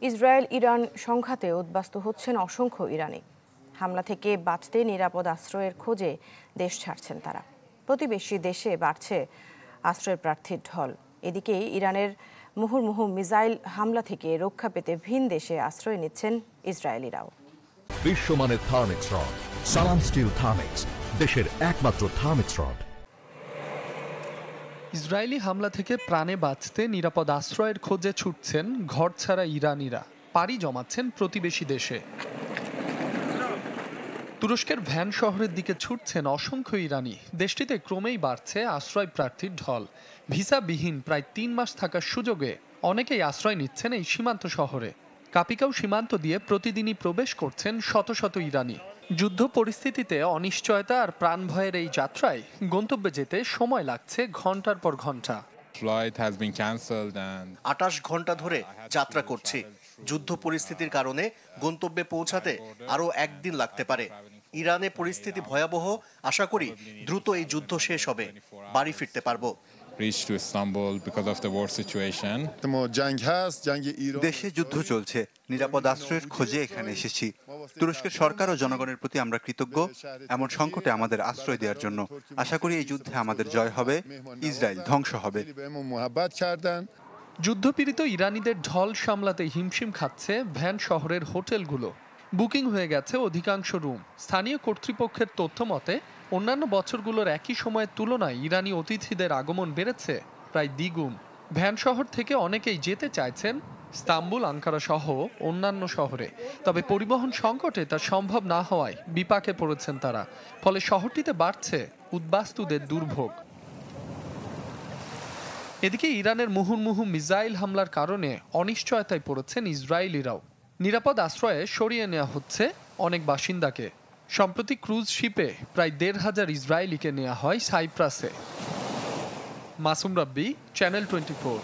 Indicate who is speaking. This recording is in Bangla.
Speaker 1: ইসরায়েল ইরান সংঘাতে উদ্বাস্তু হচ্ছেন অসংখ্য ইরানি। হামলা থেকে বাঁচতে নিরাপদ আশ্রয়ের খোঁজে দেশ ছাড়ছেন তারা। প্রতিবেশী দেশে বাড়ছে আশ্রয় প্রার্থীর ঢল। এদিকে ইরানের মুহুর্মুহু মিসাইল হামলা থেকে রক্ষা পেতে ভিন দেশে আশ্রয় নিচ্ছেন ইসরায়েলিরাও।
Speaker 2: বিশ্বমানের থার্মিক্স রড সালাম স্টিল থার্মিক্স, দেশের একমাত্র থার্মিক্স রড।
Speaker 3: ইসরায়েলি হামলা থেকে প্রাণে বাঁচতে নিরাপদ আশ্রয়ের খোঁজে ছুটছেন ঘরছাড়া ইরানিরা। পাড়ি জমাচ্ছেন প্রতিবেশী দেশে। তুরস্কের ভ্যান শহরের দিকে ছুটছেন অসংখ্য ইরানি। দেশটিতে ক্রমেই বাড়ছে আশ্রয় প্রার্থীর ঢল। ভিসাবিহীন প্রায় ৩ মাস থাকার সুযোগে অনেকেই আশ্রয় নিচ্ছেন এই সীমান্ত শহরে। কাপিকাও সীমান্ত দিয়ে প্রতিদিনই প্রবেশ করছেন শত শত ইরানি। যুদ্ধ পরিস্থিতিতে অনিশ্চয়তা আর প্রাণভয়ের এই যাত্রায় গন্তব্যে যেতে সময় লাগছে ঘন্টার পর ঘন্টা।
Speaker 4: ২৮ ঘন্টা ধরে যাত্রা করছি। যুদ্ধ পরিস্থিতির কারণে গন্তব্যে পৌঁছাতে আরও একদিন লাগতে পারে। ইরানে পরিস্থিতি ভয়াবহ। আশা করি দ্রুত এই যুদ্ধ শেষ হবে, বাড়ি ফিরতে পারবো।
Speaker 5: দেশে যুদ্ধ চলছে, নিরাপদ আশ্রয়ের খোঁজে এখানে এসেছি। তুরস্কের সরকার ও জনগণের প্রতি আমরা কৃতজ্ঞ এমন সংকটে আমাদের আশ্রয় দেওয়ার জন্য। আশা করি এই যুদ্ধে আমাদের জয় হবে, ইসরায়েল ধ্বংস হবে।
Speaker 3: যুদ্ধপীড়িত ইরানিদের ঢল সামলাতে হিমশিম খাচ্ছে ভ্যান শহরের হোটেলগুলো। বুকিং হয়ে গেছে অধিকাংশ রুম। স্থানীয় কর্তৃপক্ষের তথ্য মতে অন্যান্য বছরগুলোর একই সময়ের তুলনায় ইরানি অতিথিদের আগমন বেড়েছে প্রায় দ্বিগুণ। ভ্যান শহর থেকে অনেকেই যেতে চাইছেন ইস্তাম্বুল, আঙ্কারা সহ অন্যান্য শহরে। তবে পরিবহন সংকটে তা সম্ভব না হওয়ায় বিপাকে পড়েছেন তারা। ফলে শহরটিতে বাড়ছে উদ্বাস্তুদের দুর্ভোগ। এদিকে ইরানের মুহুর্মুহু মিসাইল হামলার কারণে অনিশ্চয়তায় পড়েছেন ইসরায়েলিরাও। নিরাপদ আশ্রয়ে সরিয়ে নেওয়া হচ্ছে অনেক বাসিন্দাকে। সম্প্রতি ক্রুজ শিপে প্রায় ১৫০০ ইসরায়েলিকে নেওয়া হয় সাইপ্রাসে। মাসুম রাব্বি, চ্যানেল 24।